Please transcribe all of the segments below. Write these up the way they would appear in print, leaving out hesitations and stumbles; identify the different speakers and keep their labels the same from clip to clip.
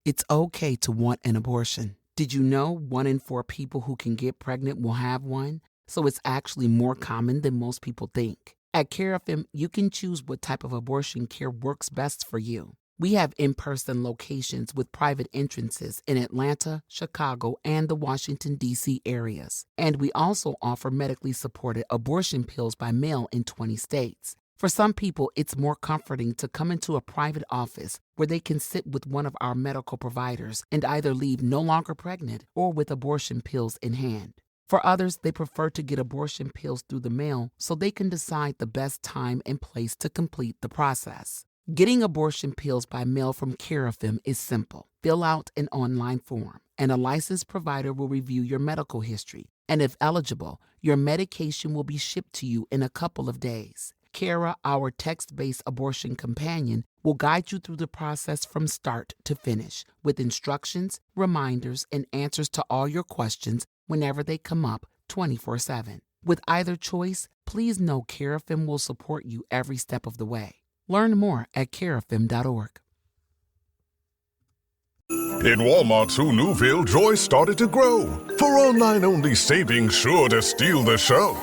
Speaker 1: It's okay to want an abortion. Did you know 1 in 4 people who can get pregnant will have one? So it's actually more common than most people think. At CareFM, you can choose what type of abortion care works best for you. We have in-person locations with private entrances in Atlanta, Chicago, and the Washington, D.C. areas. And we also offer medically supported abortion pills by mail in 20 states. For some people, it's more comforting to come into a private office where they can sit with one of our medical providers and either leave no longer pregnant or with abortion pills in hand. For others, they prefer to get abortion pills through the mail so they can decide the best time and place to complete the process. Getting abortion pills by mail from CareFM is simple. Fill out an online form, and a licensed provider will review your medical history. And if eligible, your medication will be shipped to you in a couple of days. Kara, our text-based abortion companion, will guide you through the process from start to finish with instructions, reminders, and answers to all your questions whenever they come up 24/7. With either choice, please know CareFM will support you every step of the way. Learn more at carefm.org.
Speaker 2: In Walmart's Who Newville, joy started to grow. For online-only savings sure to steal the show.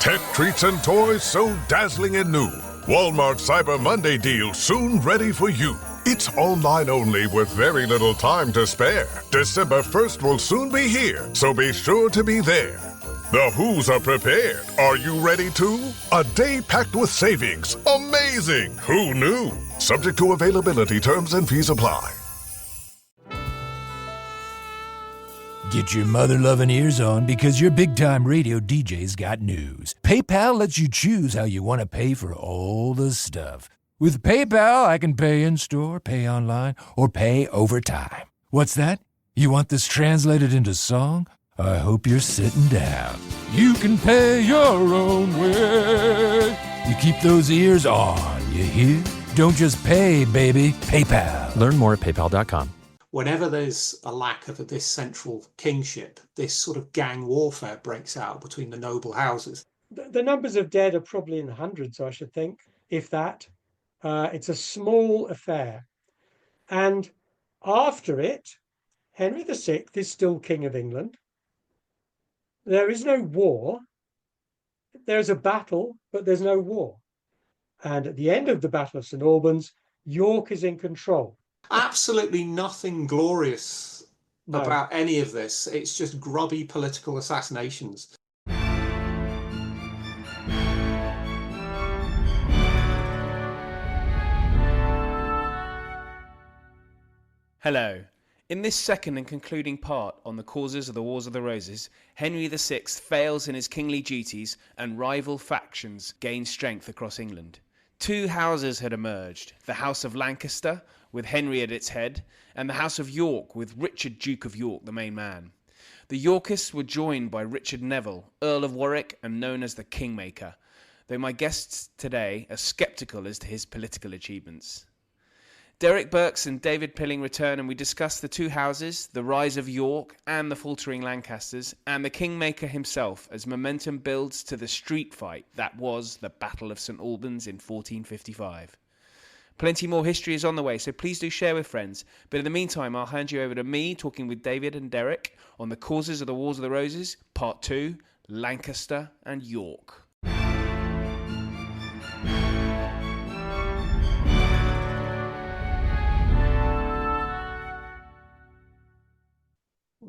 Speaker 2: Tech treats and toys so dazzling and new. Walmart Cyber Monday deal soon ready for you. It's online only with very little time to spare. December 1st will soon be here, so be sure to be there. The Who's are prepared. Are you ready too? A day packed with savings. Amazing! Who knew? Subject to availability, terms and fees apply.
Speaker 3: Get your mother-loving ears on because your big-time radio DJ's got news. PayPal lets you choose how you want to pay for all the stuff. With PayPal, I can pay in-store, pay online, or pay over time. What's that? You want this translated into song? I hope you're sitting down. You can pay your own way. You keep those ears on, you hear? Don't just pay, baby. PayPal.
Speaker 4: Learn more at paypal.com.
Speaker 5: Whenever there's a lack of this central kingship, this sort of gang warfare breaks out between the noble houses.
Speaker 6: The numbers of dead are probably in the hundreds, I should think, if that. It's a small affair. And after it, Henry VI is still King of England. There is no war. There's a battle, but there's no war. And at the end of the Battle of St. Albans, York is in control.
Speaker 5: Absolutely nothing glorious about any of this. It's just grubby political assassinations.
Speaker 7: Hello. In this second and concluding part on the causes of the Wars of the Roses, Henry VI fails in his kingly duties and rival factions gain strength across England. Two houses had emerged, the House of Lancaster, with Henry at its head, and the House of York, with Richard, Duke of York, the main man. The Yorkists were joined by Richard Neville, Earl of Warwick, and known as the Kingmaker, though my guests today are sceptical as to his political achievements. Derek Birks and David Pilling return, and we discuss the two houses, the rise of York and the faltering Lancasters, and the Kingmaker himself as momentum builds to the street fight that was the Battle of St. Albans in 1455. Plenty more history is on the way, so please do share with friends. But in the meantime, I'll hand you over to me talking with David and Derek on the causes of the Wars of the Roses, Part 2, Lancaster and York.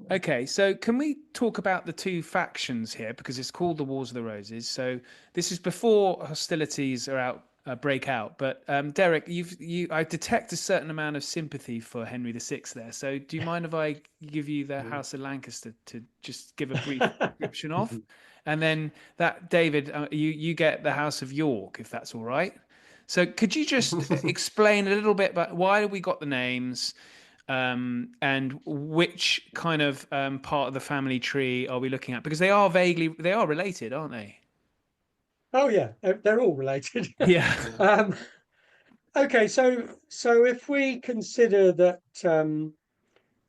Speaker 7: Okay, so can we talk about the two factions here, because it's called the Wars of the Roses. So this is before hostilities break out. But Derek, I detect a certain amount of sympathy for Henry VI there. So do you mind if I give you the House of Lancaster to just give a brief description of, and then that David, you get the House of York, if that's all right. So could you just explain a little bit about why we got the names? And which kind of part of the family tree are we looking at? Because they are related, aren't they?
Speaker 6: Oh yeah, they're all related.
Speaker 7: Yeah.
Speaker 6: Okay, so if we consider that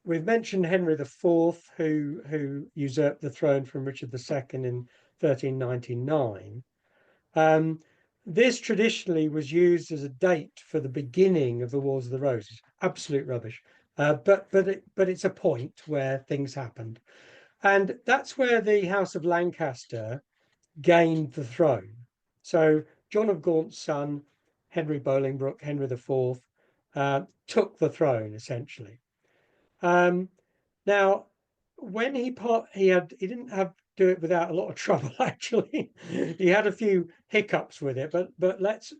Speaker 6: we've mentioned Henry IV, who usurped the throne from Richard II in 1399. This traditionally was used as a date for the beginning of the Wars of the Roses. Absolute rubbish. but it's a point where things happened, and that's where the House of Lancaster gained the throne. So John of Gaunt's son, Henry Bolingbroke, Henry IV, took the throne essentially. Now, when he didn't have do it without a lot of trouble. Actually, he had a few hiccups with it, but let's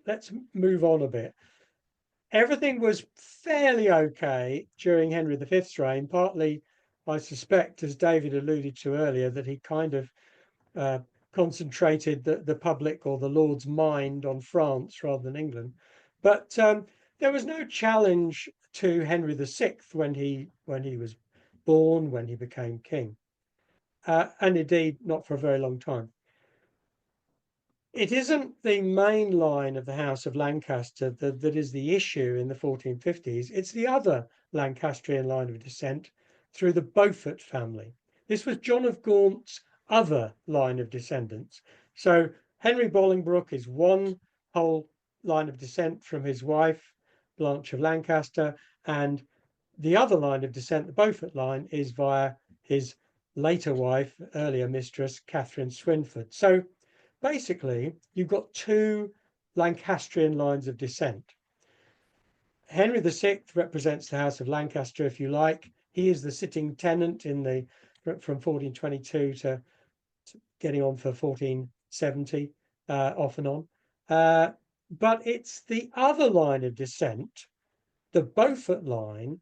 Speaker 6: move on a bit. Everything was fairly okay during Henry V's reign. Partly, I suspect, as David alluded to earlier, that he kind of concentrated the public or the Lord's mind on France rather than England. But there was no challenge to Henry VI when he was born, when he became king, and indeed not for a very long time. It isn't the main line of the House of Lancaster that is the issue in the 1450s. It's the other Lancastrian line of descent through the Beaufort family. This was John of Gaunt's other line of descendants. So Henry Bolingbroke is one whole line of descent from his wife, Blanche of Lancaster, and the other line of descent, the Beaufort line, is via his later wife, earlier mistress, Catherine Swynford. So basically, you've got two Lancastrian lines of descent. Henry VI represents the House of Lancaster, if you like. He is the sitting tenant from 1422 to getting on for 1470, off and on. But it's the other line of descent, the Beaufort line,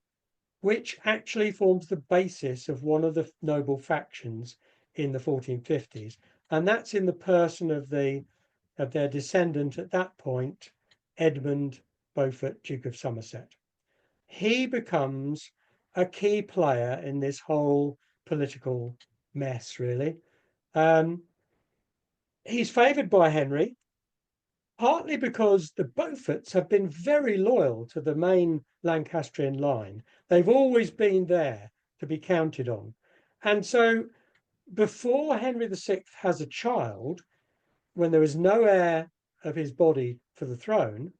Speaker 6: which actually forms the basis of one of the noble factions in the 1450s. And that's in the person of their descendant at that point, Edmund Beaufort, Duke of Somerset. He becomes a key player in this whole political mess, really. He's favoured by Henry, partly because the Beauforts have been very loyal to the main Lancastrian line. They've always been there to be counted on. And so before Henry VI has a child, when there is no heir of his body for the throne,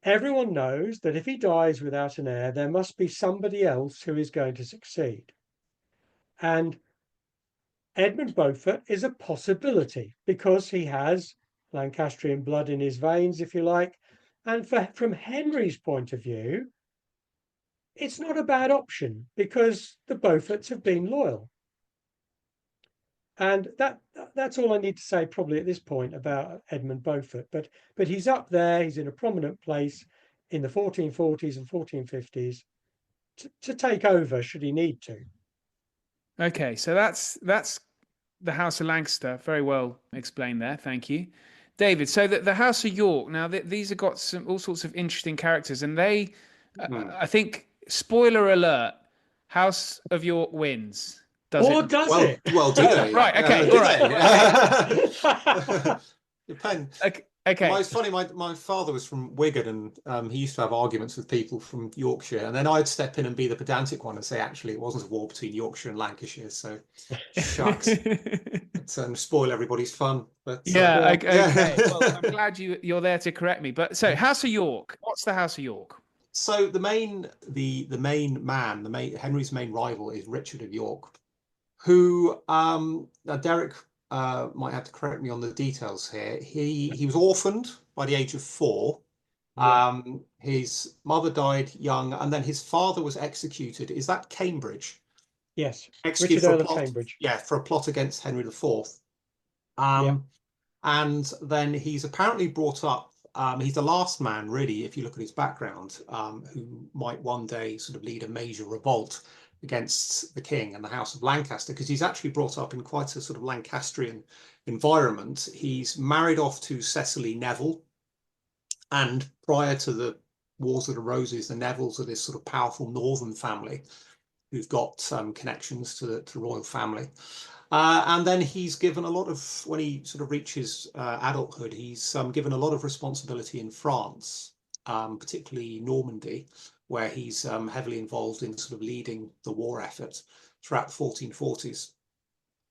Speaker 6: everyone knows that if he dies without an heir, there must be somebody else who is going to succeed. And Edmund Beaufort is a possibility because he has Lancastrian blood in his veins, if you like. And from Henry's point of view, it's not a bad option because the Beauforts have been loyal. And that's all I need to say probably at this point about Edmund Beaufort. But he's up there, he's in a prominent place in the 1440s and 1450s to take over should he need to.
Speaker 7: Okay, so that's the House of Lancaster. Very well explained there. Thank you, David. So the House of York. Now these have got all sorts of interesting characters, and they, I think, spoiler alert: House of York wins. Does it?
Speaker 4: Well, do they?
Speaker 7: Right. Okay.
Speaker 4: All right. Depends.
Speaker 7: Okay.
Speaker 4: It's funny. My father was from Wigan, and he used to have arguments with people from Yorkshire, and then I'd step in and be the pedantic one and say, actually, it wasn't a war between Yorkshire and Lancashire, so shucks. Spoil everybody's fun. But
Speaker 7: yeah. Okay. Well, I'm glad you're there to correct me. But so, House of York. What's the House of York?
Speaker 4: So the main man, Henry's main rival is Richard of York, who now Derek might have to correct me on the details here. He was orphaned by the age of 4. Yeah. His mother died young, and then his father was executed. Is that Cambridge?
Speaker 6: Yes,
Speaker 4: executed
Speaker 6: Richard Earl of Cambridge.
Speaker 4: Yeah, for a plot against Henry IV. And then he's apparently brought up. He's the last man, really, if you look at his background, who might one day sort of lead a major revolt against the king and the House of Lancaster, because he's actually brought up in quite a sort of Lancastrian environment. He's married off to Cecily Neville, and prior to the Wars of the Roses, the Nevilles are this sort of powerful northern family who've got connections to the royal family. And then he's given a lot of, when he sort of reaches adulthood, he's given a lot of responsibility in France, particularly Normandy, where he's heavily involved in sort of leading the war effort throughout the 1440s.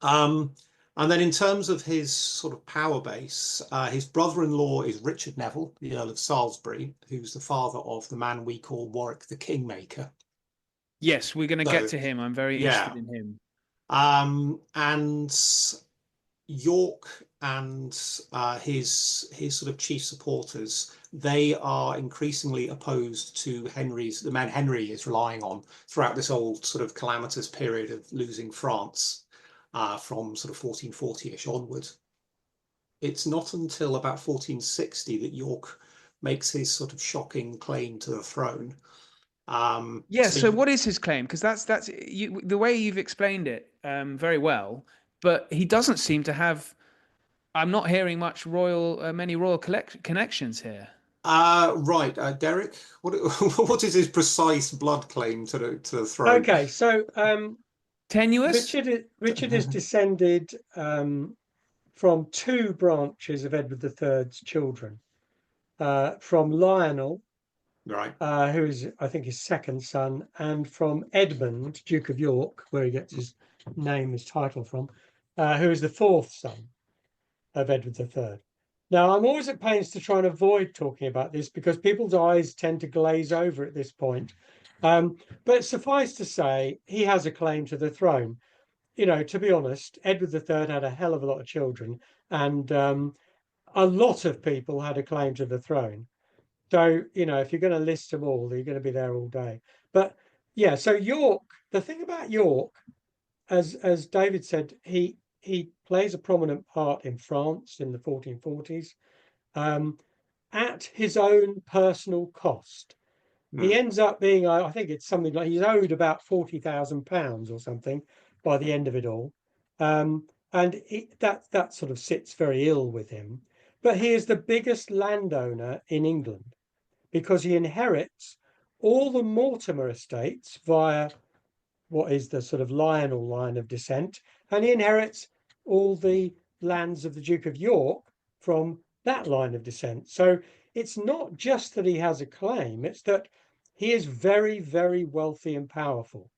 Speaker 4: And then in terms of his sort of power base, his brother-in-law is Richard Neville, the Earl of Salisbury, who's the father of the man we call Warwick the Kingmaker.
Speaker 7: Yes, we're going to get
Speaker 4: So,
Speaker 7: to him. I'm very
Speaker 4: yeah.
Speaker 7: interested in him.
Speaker 4: And York and his sort of chief supporters, they are increasingly opposed to the man Henry is relying on throughout this old sort of calamitous period of losing France from sort of 1440-ish onward. It's not until about 1460 that York makes his sort of shocking claim to the throne.
Speaker 7: Yeah. So what is his claim? Because that's you, the way you've explained it very well. But he doesn't seem to have. I'm not hearing many royal connections here.
Speaker 4: Right, Derek, what is his precise blood claim to the throne?
Speaker 6: Okay, so
Speaker 7: Tenuous.
Speaker 6: Richard is descended from two branches of Edward III's children, from Lionel,
Speaker 4: Right,
Speaker 6: who is, I think, his second son, and from Edmund, Duke of York, where he gets his name, his title from, who is the fourth son of Edward III. Now, I'm always at pains to try and avoid talking about this because people's eyes tend to glaze over at this point. But suffice to say, he has a claim to the throne. You know, to be honest, Edward III had a hell of a lot of children, and a lot of people had a claim to the throne. So, you know, if you're going to list them all, you're going to be there all day. But yeah, so York, the thing about York, as David said, he plays a prominent part in France in the 1440s at his own personal cost. He ends up being, I think it's something like he's owed about £40,000 or something by the end of it all. And that sort of sits very ill with him. But he is the biggest landowner in England because he inherits all the Mortimer estates via what is the sort of Lionel line of descent, and he inherits all the lands of the Duke of York from that line of descent. So it's not just that he has a claim, it's that he is very, very wealthy and powerful.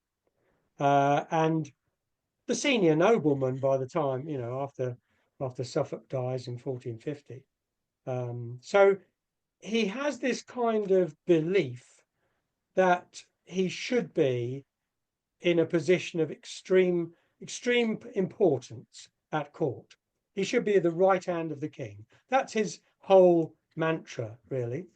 Speaker 6: And the senior nobleman by the time, you know, after Suffolk dies in 1450. So he has this kind of belief that he should be in a position of extreme importance at court. He should be the right hand of the king. That's his whole mantra, really.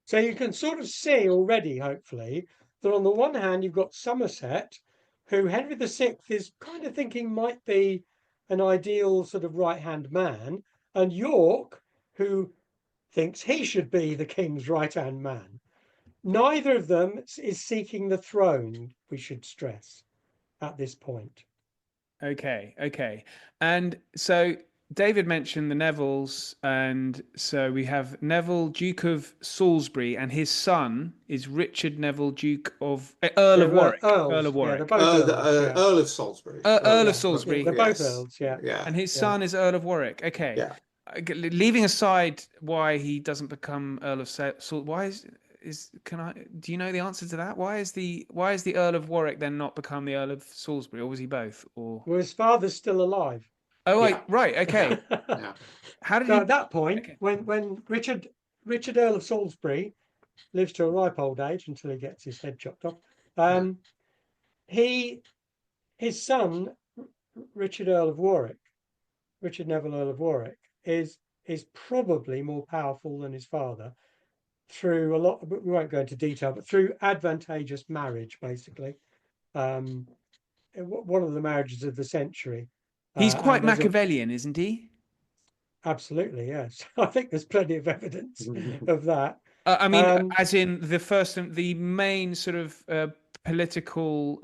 Speaker 6: So you can sort of see already, hopefully, that on the one hand, you've got Somerset, who Henry VI is kind of thinking might be an ideal sort of right-hand man, and York, who thinks he should be the king's right-hand man. Neither of them is seeking the throne, we should stress, at this point.
Speaker 7: Okay. And so David mentioned the Nevilles, and so we have Neville, Duke of Salisbury, and his son is Richard Neville, Earl of Warwick. Earl of Warwick.
Speaker 6: Yeah, they're both earls,
Speaker 4: Earl of Salisbury.
Speaker 7: Earl of Salisbury.
Speaker 6: Yeah, they're both earls, yeah.
Speaker 7: And his son is Earl of Warwick. Okay.
Speaker 4: Yeah.
Speaker 7: Leaving aside why he doesn't become Earl of Salisbury, do you know the answer to that? Why is the Earl of Warwick then not become the Earl of Salisbury, or was he both? Or
Speaker 6: well, his father's still alive.
Speaker 7: Oh,
Speaker 4: yeah.
Speaker 7: Right, okay.
Speaker 4: Yeah.
Speaker 7: How did
Speaker 6: so
Speaker 7: he...
Speaker 6: at that point,
Speaker 7: okay.
Speaker 6: when Richard Earl of Salisbury lives to a ripe old age until he gets his head chopped off, his son Richard Neville Earl of Warwick, is probably more powerful than his father through a lot, we won't go into detail, but through advantageous marriage, basically. One of the marriages of the century.
Speaker 7: He's quite Machiavellian, isn't he?
Speaker 6: Absolutely, yes. I think there's plenty of evidence of that.
Speaker 7: I mean, as in the main sort of political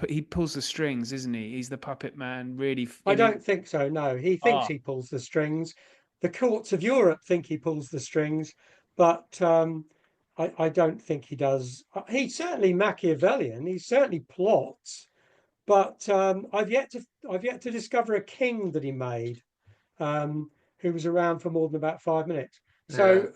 Speaker 7: he pulls the strings, isn't he? He's the puppet man, really.
Speaker 6: I don't think so, no. He thinks he pulls the strings. The courts of Europe think he pulls the strings, but I don't think he does. He's certainly Machiavellian. He certainly plots, but I've yet to discover a king that he made who was around for more than about 5 minutes. So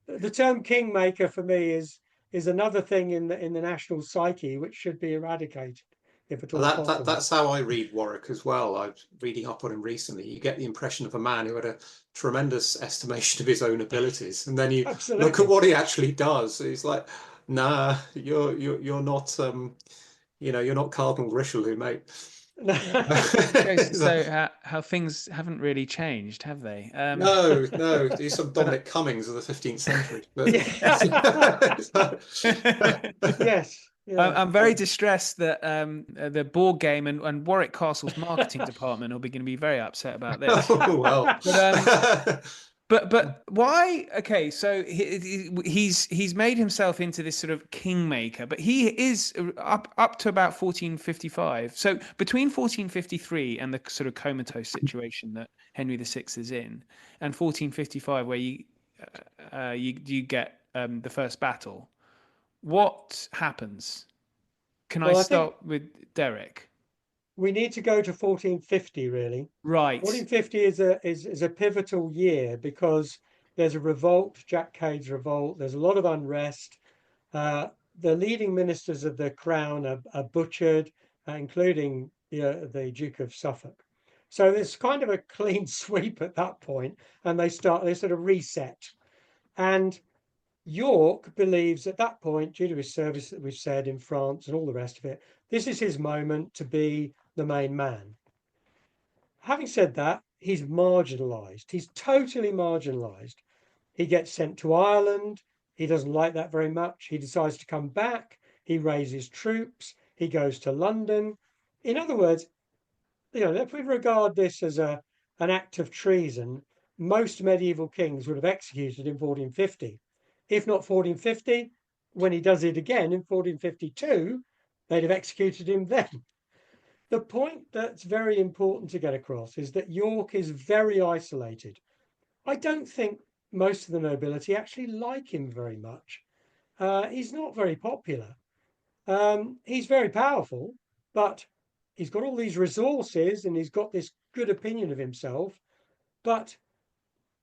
Speaker 6: the term Kingmaker for me is another thing in the national psyche which should be eradicated if at all possible.
Speaker 4: That's how I read Warwick as well. I was reading up on him recently. You get the impression of a man who had a tremendous estimation of his own abilities, and then you look at what he actually does. He's like,
Speaker 5: Nah, you're not you're not Cardinal Richelieu, mate.
Speaker 7: It goes to show how things haven't really changed, have they?
Speaker 5: No, he's some
Speaker 7: But
Speaker 5: Dominic Cummings of the 15th century. But
Speaker 6: Yes, yeah.
Speaker 7: I'm very distressed that the board game and Warwick Castle's marketing department are going to be very upset about this.
Speaker 5: oh well.
Speaker 7: But why? Okay, so he's made himself into this sort of kingmaker, but he is up to about 1455. So between 1453 and the sort of comatose situation that Henry VI is in, and 1455, where you get the first battle, what happens? Can I start with Derek?
Speaker 6: We need to go to 1450, really.
Speaker 7: Right.
Speaker 6: 1450 is a pivotal year because there's a revolt, Jack Cade's revolt. There's a lot of unrest. The leading ministers of the crown are butchered, including the Duke of Suffolk. So there's kind of a clean sweep at that point, and they sort of reset. And York believes at that point, due to his service that we've said in France and all the rest of it, this is his moment to be the main man. Having said that, he's marginalised. He's totally marginalised. He gets sent to Ireland. He doesn't like that very much. He decides to come back. He raises troops. He goes to London. In other words, if we regard this as an act of treason, most medieval kings would have executed in 1450. If not 1450, when he does it again in 1452, they'd have executed him then. The point that's very important to get across is that York is very isolated. I don't think most of the nobility actually like him very much. He's not very popular. He's very powerful, but he's got all these resources and he's got this good opinion of himself, but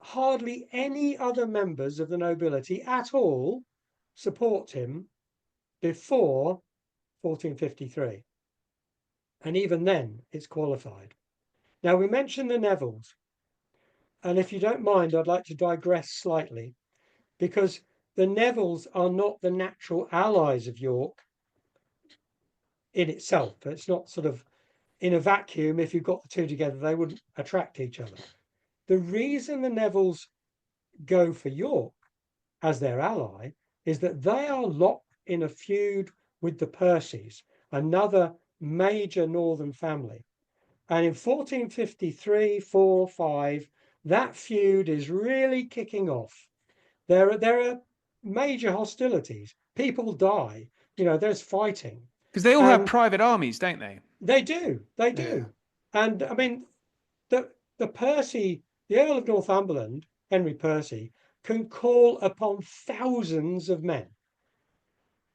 Speaker 6: hardly any other members of the nobility at all support him before 1453. And even then, it's qualified. Now, we mentioned the Nevilles. And if you don't mind, I'd like to digress slightly, because the Nevilles are not the natural allies of York in itself. It's not sort of in a vacuum. If you've got the two together, they wouldn't attract each other. The reason the Nevilles go for York as their ally is that they are locked in a feud with the Percys, another major northern family. And in 1453, 4, 5, that feud is really kicking off. There are major hostilities. People die. There's fighting.
Speaker 7: Because they all have private armies, don't they?
Speaker 6: They do. Yeah. And I mean, the Percy, the Earl of Northumberland, Henry Percy, can call upon thousands of men.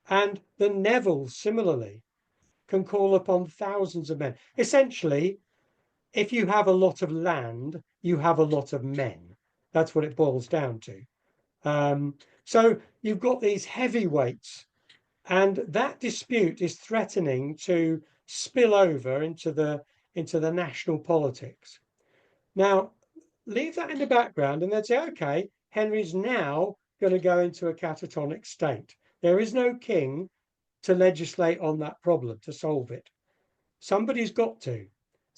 Speaker 6: And the Nevilles, similarly, can call upon thousands of men. Essentially, if you have a lot of land, you have a lot of men. That's what it boils down to. So you've got these heavyweights, and that dispute is threatening to spill over into the national politics. Now, leave that in the background and then say, okay, Henry's now going to go into a catatonic state. There is no king to legislate on that problem, to solve it. Somebody's got to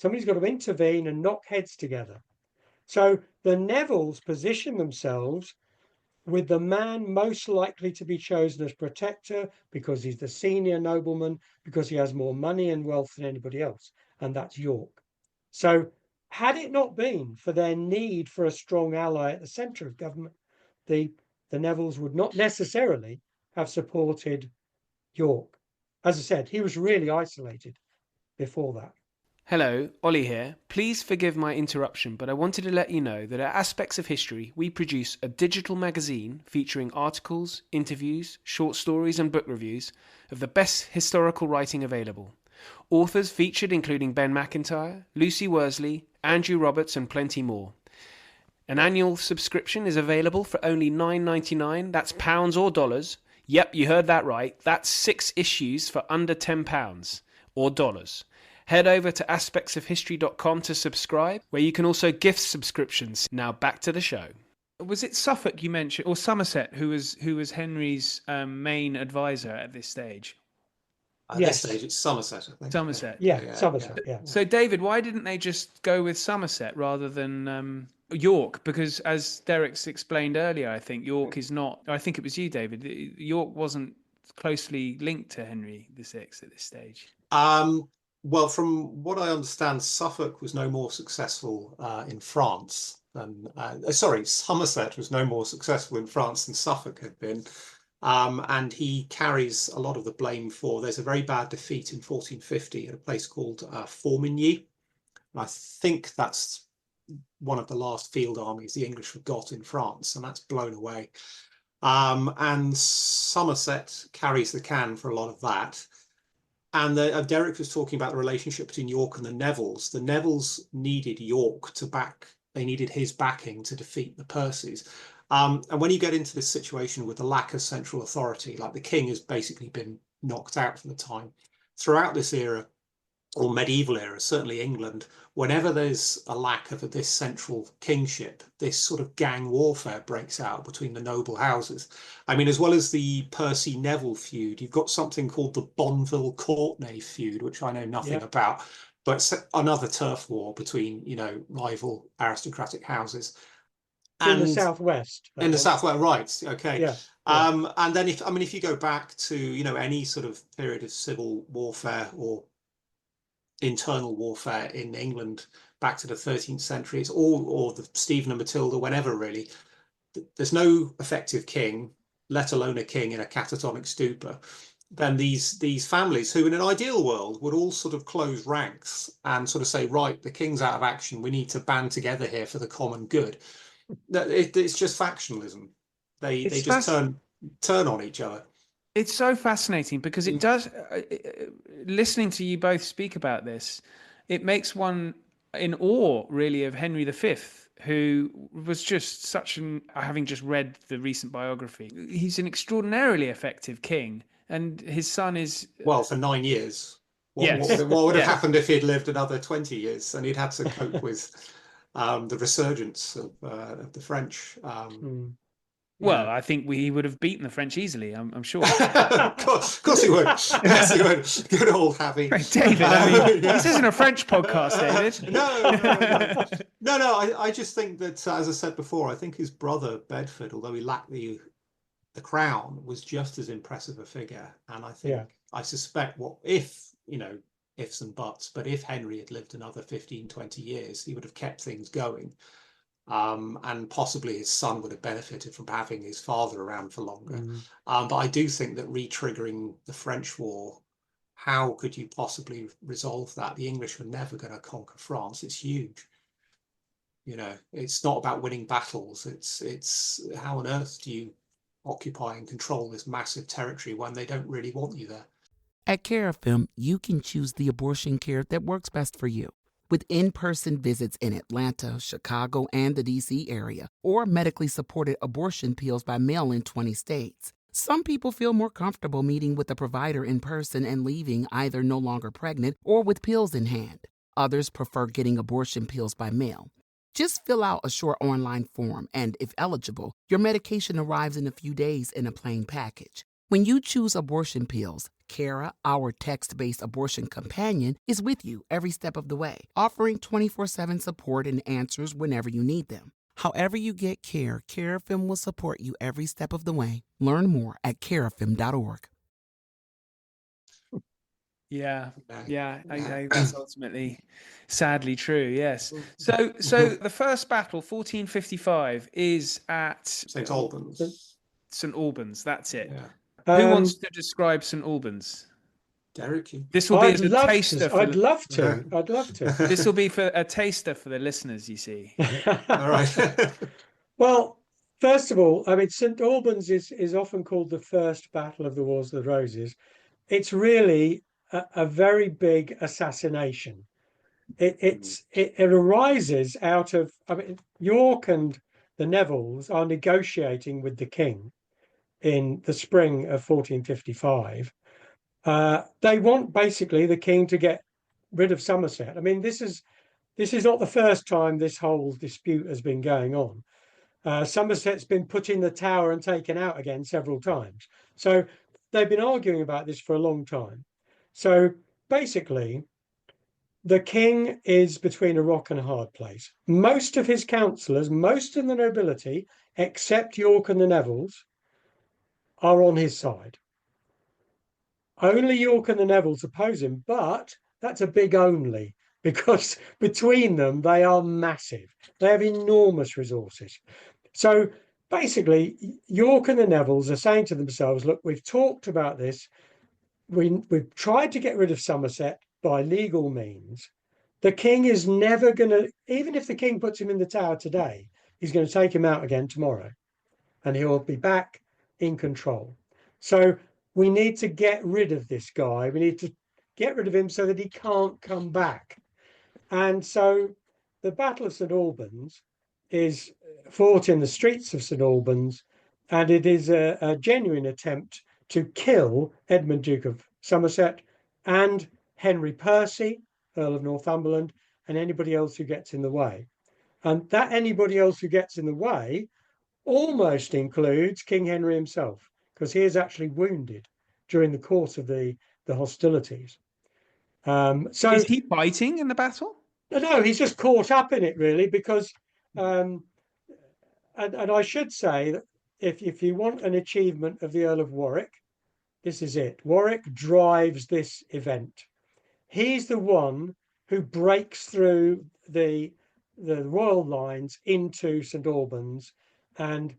Speaker 6: intervene and knock heads together. So the Nevilles position themselves with the man most likely to be chosen as protector because he's the senior nobleman, because he has more money and wealth than anybody else, and that's York. So had it not been for their need for a strong ally at the centre of government, the Nevilles would not necessarily have supported York. As I said, he was really isolated before that.
Speaker 7: Hello, Ollie here. Please forgive my interruption, but I wanted to let you know that at Aspects of History, we produce a digital magazine featuring articles, interviews, short stories and book reviews of the best historical writing available. Authors featured including Ben Macintyre, Lucy Worsley, Andrew Roberts and plenty more. An annual subscription is available for only $9.99, that's pounds or dollars. Yep, you heard that right. That's 6 issues for under £10 or dollars. Head over to aspectsofhistory.com to subscribe, where you can also gift subscriptions. Now back to the show. Was it Suffolk you mentioned, or Somerset, who was Henry's main advisor at this stage?
Speaker 4: At
Speaker 6: Yes.
Speaker 4: this stage, it's Somerset, I think.
Speaker 7: Somerset.
Speaker 6: Yeah, Somerset. Yeah.
Speaker 7: So, David, why didn't they just go with Somerset rather than York? Because as Derek's explained earlier, I think York is not. I think it was you, David. York wasn't closely linked to Henry VI at this stage.
Speaker 4: Well, from what I understand, Suffolk was no more successful in France than Somerset was no more successful in France than Suffolk had been. And he carries a lot of the blame for. There's a very bad defeat in 1450 at a place called Formigny. I think that's one of the last field armies the English have got in France, and that's blown away. And Somerset carries the can for a lot of that. And Derek was talking about the relationship between York and the Nevilles. The Nevilles needed York to back. They needed his backing to defeat the Percys. And when you get into this situation with the lack of central authority, like the king has basically been knocked out for the time, throughout this era, or medieval era, certainly England, whenever there's a lack of this central kingship, this sort of gang warfare breaks out between the noble houses. I mean, as well as the Percy Neville feud, you've got something called the Bonneville Courtenay feud, which I know nothing about, but it's another turf war between, rival aristocratic houses.
Speaker 6: In the southwest.
Speaker 4: In the southwest, right? Okay.
Speaker 6: Yeah.
Speaker 4: And then if you go back to any sort of period of civil warfare or internal warfare in England back to the 13th century, it's all, or the Stephen and Matilda, whenever really, there's no effective king, let alone a king in a catatonic stupor. Then these families, who in an ideal world would all sort of close ranks and sort of say, right, the king's out of action, we need to band together here for the common good. It's just factionalism. They just turn on each other.
Speaker 7: It's so fascinating because it does. Listening to you both speak about this, it makes one in awe, really, of Henry V, who was just such an. Having just read the recent biography, he's an extraordinarily effective king, and his son is
Speaker 4: for 9 years. What would have happened if he'd lived another 20 years and he'd had to cope with the resurgence of the French?
Speaker 7: Well, I think he would have beaten the French easily, I'm sure.
Speaker 4: Of course he would. Yes, he would. Good old Harry.
Speaker 7: David, this isn't a French podcast, David.
Speaker 4: No. I just think that, as I said before, I think his brother Bedford, although he lacked the crown, was just as impressive a figure. And I think, I suspect ifs and buts, but if Henry had lived another 15, 20 years, he would have kept things going. And possibly his son would have benefited from having his father around for longer. But I do think that re-triggering the French War, how could you possibly resolve that? The English were never going to conquer France. It's huge. It's not about winning battles. It's how on earth do you occupy and control this massive territory when they don't really want you there?
Speaker 1: At Carafem, you can choose the abortion care that works best for you. With in-person visits in Atlanta, Chicago, and the D.C. area, or medically supported abortion pills by mail in 20 states. Some people feel more comfortable meeting with a provider in person and leaving either no longer pregnant or with pills in hand. Others prefer getting abortion pills by mail. Just fill out a short online form, and if eligible, your medication arrives in a few days in a plain package. When you choose abortion pills, Cara, our text-based abortion companion, is with you every step of the way, offering 24/7 support and answers whenever you need them. However you get care, Carafem will support you every step of the way. Learn more at carafem.org.
Speaker 7: Yeah, that's ultimately sadly true, yes. So the first battle, 1455, is at
Speaker 4: St. Albans.
Speaker 7: St. Albans, that's it.
Speaker 4: Yeah.
Speaker 7: Who wants to describe St. Albans?
Speaker 4: Derek,
Speaker 7: this will be as a taster.
Speaker 6: I'd love to.
Speaker 7: This will be for a taster for the listeners, you see.
Speaker 4: All right.
Speaker 6: Well, first of all, I mean, St. Albans is often called the first battle of the Wars of the Roses. It's really a very big assassination. It arises out of, York and the Nevilles are negotiating with the king in the spring of 1455. They want basically the king to get rid of Somerset. I mean, this is not the first time this whole dispute has been going on. Somerset's been put in the Tower and taken out again several times. So they've been arguing about this for a long time. So basically, the king is between a rock and a hard place. Most of his councillors, most of the nobility, except York and the Nevilles, are on his side. Only York and the Nevilles oppose him, but that's a big only, because between them, they are massive. They have enormous resources. So basically, York and the Nevilles are saying to themselves, look, we've talked about this. We've tried to get rid of Somerset by legal means. The king is never going to, even if the king puts him in the Tower today, he's going to take him out again tomorrow, and he'll be back in control. So we need to get rid of this guy. We need to get rid of him so that he can't come back. And so the Battle of St. Albans is fought in the streets of St. Albans, and it is a genuine attempt to kill Edmund, Duke of Somerset, and Henry Percy, Earl of Northumberland, and anybody else who gets in the way. And that anybody else who gets in the way almost includes King Henry himself, because he is actually wounded during the course of the hostilities. So
Speaker 7: is he fighting in the battle?
Speaker 6: No, he's just caught up in it, really, because and I should say that if you want an achievement of the Earl of Warwick, this is it. Warwick drives this event. He's the one who breaks through the royal lines into St. Albans, and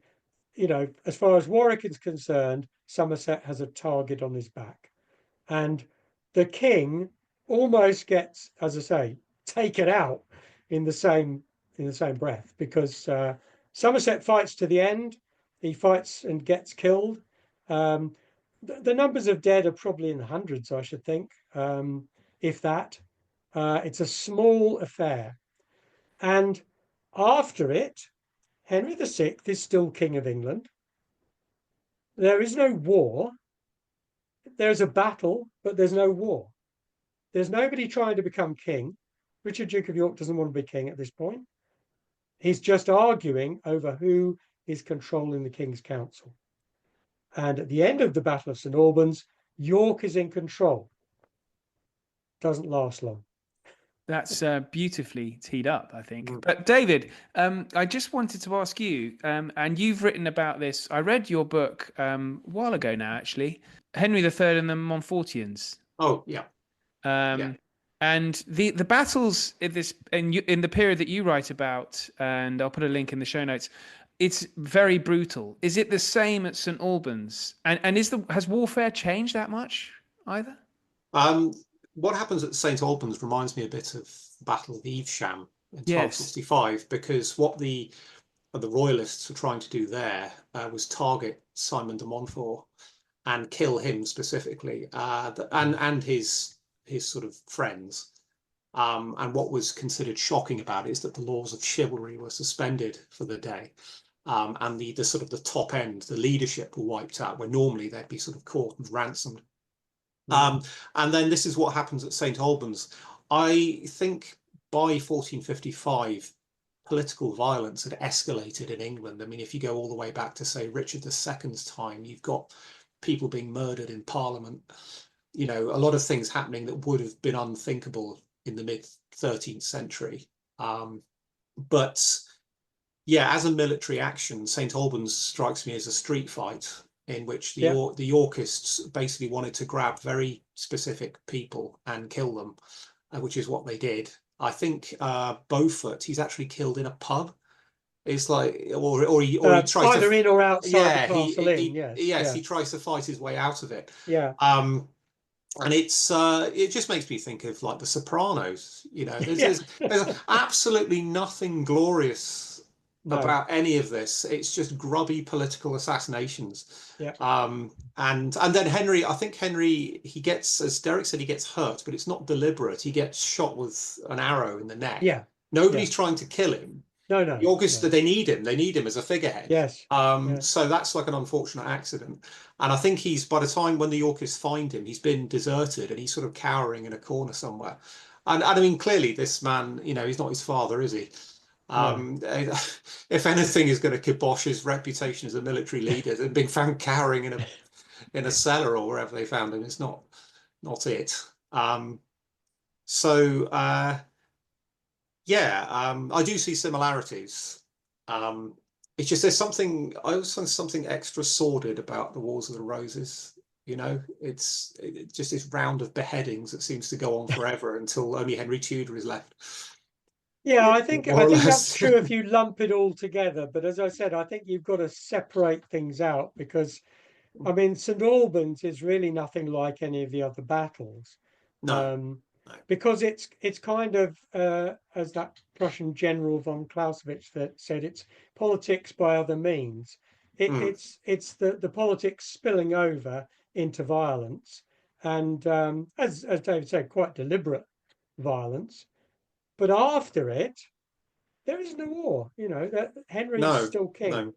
Speaker 6: as far as Warwick is concerned, Somerset has a target on his back, and the king almost gets, as I say, taken out in the same breath, because Somerset fights to the end. He fights and gets killed. The numbers of dead are probably in the hundreds, I should think, if that. It's a small affair. And after it, Henry VI is still King of England. There is no war. There's a battle, but there's no war. There's nobody trying to become king. Richard, Duke of York, doesn't want to be king at this point. He's just arguing over who is controlling the King's Council. And at the end of the Battle of St. Albans, York is in control. Doesn't last long.
Speaker 7: That's beautifully teed up, I think. But David, I just wanted to ask you, and you've written about this. I read your book a while ago now, actually, Henry III and the Montfortians.
Speaker 4: Oh, yeah.
Speaker 7: And the battles in the period that you write about, and I'll put a link in the show notes, it's very brutal. Is it the same at St. Albans? And has warfare changed that much either?
Speaker 4: What happens at St. Albans reminds me a bit of the Battle of Evesham in 1265,
Speaker 7: Yes.
Speaker 4: because what the royalists were trying to do there was target Simon de Montfort and kill him specifically, and his sort of friends. And what was considered shocking about it is that the laws of chivalry were suspended for the day. And the sort of the top end, the leadership were wiped out, where normally they'd be sort of caught and ransomed. And then this is what happens at St. Albans. I think by 1455, political violence had escalated in England. I mean, if you go all the way back to, say, Richard II's time, you've got people being murdered in Parliament. A lot of things happening that would have been unthinkable in the mid-13th century. But yeah, as a military action, St. Albans strikes me as a street fight in which the Yorkists basically wanted to grab very specific people and kill them, which is what they did. I think Beaufort, he's actually killed in a pub. It's like, or he tries
Speaker 6: either
Speaker 4: to,
Speaker 6: in or outside the castle.
Speaker 4: He tries to fight his way out of it.
Speaker 6: Yeah.
Speaker 4: And it just makes me think of like The Sopranos. There's absolutely nothing glorious about any of this. It's just grubby political assassinations.
Speaker 6: Yeah.
Speaker 4: And then Henry, I think Henry, he gets, as Derek said, he gets hurt, but it's not deliberate. He gets shot with an arrow in the neck.
Speaker 6: Yeah.
Speaker 4: Nobody's trying to kill him.
Speaker 6: No.
Speaker 4: The Yorkists, they need him. They need him as a figurehead.
Speaker 6: Yes.
Speaker 4: So that's like an unfortunate accident. And I think he's, by the time when the Yorkists find him, he's been deserted and he's sort of cowering in a corner somewhere. And I mean, clearly this man, he's not his father, is he? If anything is going to kibosh his reputation as a military leader, and being found cowering in a cellar or wherever they found him, it's not it. I do see similarities. It's just I always find something extra sordid about the Wars of the Roses. It's just this round of beheadings that seems to go on forever until only Henry Tudor is left.
Speaker 6: Yeah, I think that's true if you lump it all together. But as I said, I think you've got to separate things out because, I mean, St. Albans is really nothing like any of the other battles.
Speaker 4: No.
Speaker 6: Because it's kind of as that Prussian general von Clausewitz that said, it's politics by other means. It's the politics spilling over into violence, and as David said, quite deliberate violence. But after it, there is no war. That Henry is still king.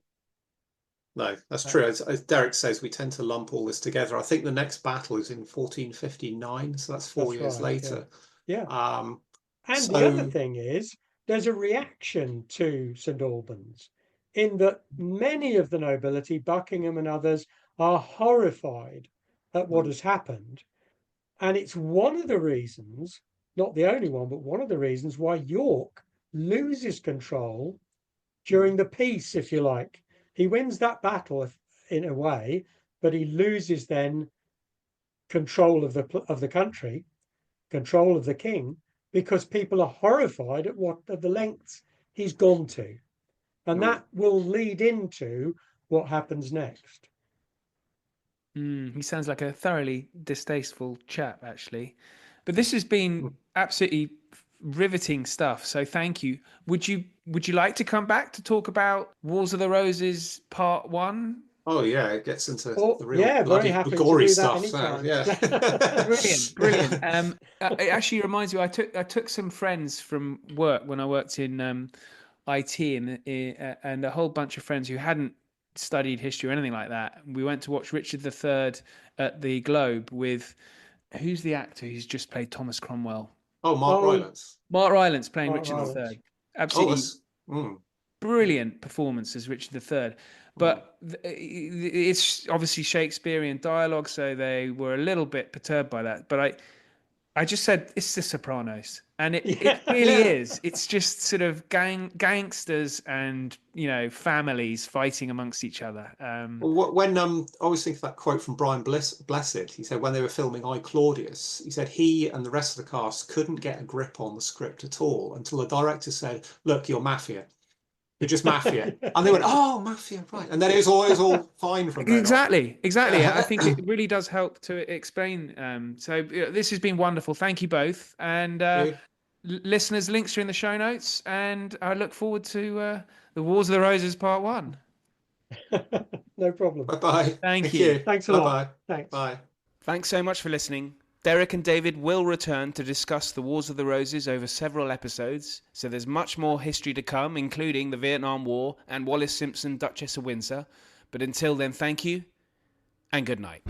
Speaker 4: No, that's true. As Derek says, we tend to lump all this together. I think the next battle is in 1459, so that's 4 years later.
Speaker 6: Yeah. And the other thing is, there's a reaction to St. Albans in that many of the nobility, Buckingham and others, are horrified at what has happened. And it's one of the reasons, not the only one, but one of the reasons why York loses control during the peace, if you like. He wins that battle in a way, but he loses then control of the country, control of the king, because people are horrified at the lengths he's gone to. And that will lead into what happens next.
Speaker 7: He sounds like a thoroughly distasteful chap, actually. But this has been absolutely riveting stuff. So thank you. Would you like to come back to talk about Wars of the Roses Part 1?
Speaker 4: Oh yeah, it gets into the real bloody gory stuff now. Yeah,
Speaker 7: brilliant. It actually reminds me. I took some friends from work when I worked in IT, and a whole bunch of friends who hadn't studied history or anything like that. We went to watch Richard III at the Globe with who's the actor who's just played Thomas Cromwell?
Speaker 4: Oh, Mark Rylance.
Speaker 7: Mark Rylance playing Richard III. Absolutely brilliant performance as Richard III. But it's obviously Shakespearean dialogue, so they were a little bit perturbed by that. But I just said, it's The Sopranos. And it really is. It's just sort of gangsters and, families fighting amongst each other.
Speaker 4: When I always think of that quote from Brian Blessed. He said when they were filming I, Claudius, he said he and the rest of the cast couldn't get a grip on the script at all until the director said, look, you're mafia. You're just mafia. And they went, oh, mafia, right. And then it was always all fine from there.
Speaker 7: Exactly. I think it really does help to explain. So this has been wonderful. Thank you both. And listeners, links are in the show notes. And I look forward to the Wars of the Roses Part 1.
Speaker 6: No problem.
Speaker 4: Bye-bye.
Speaker 7: Thank you.
Speaker 6: Thanks a lot. Thanks.
Speaker 4: Bye.
Speaker 7: Thanks so much for listening. Derek and David will return to discuss the Wars of the Roses over several episodes, so there's much more history to come, including the Vietnam War and Wallis Simpson, Duchess of Windsor. But until then, thank you and good night.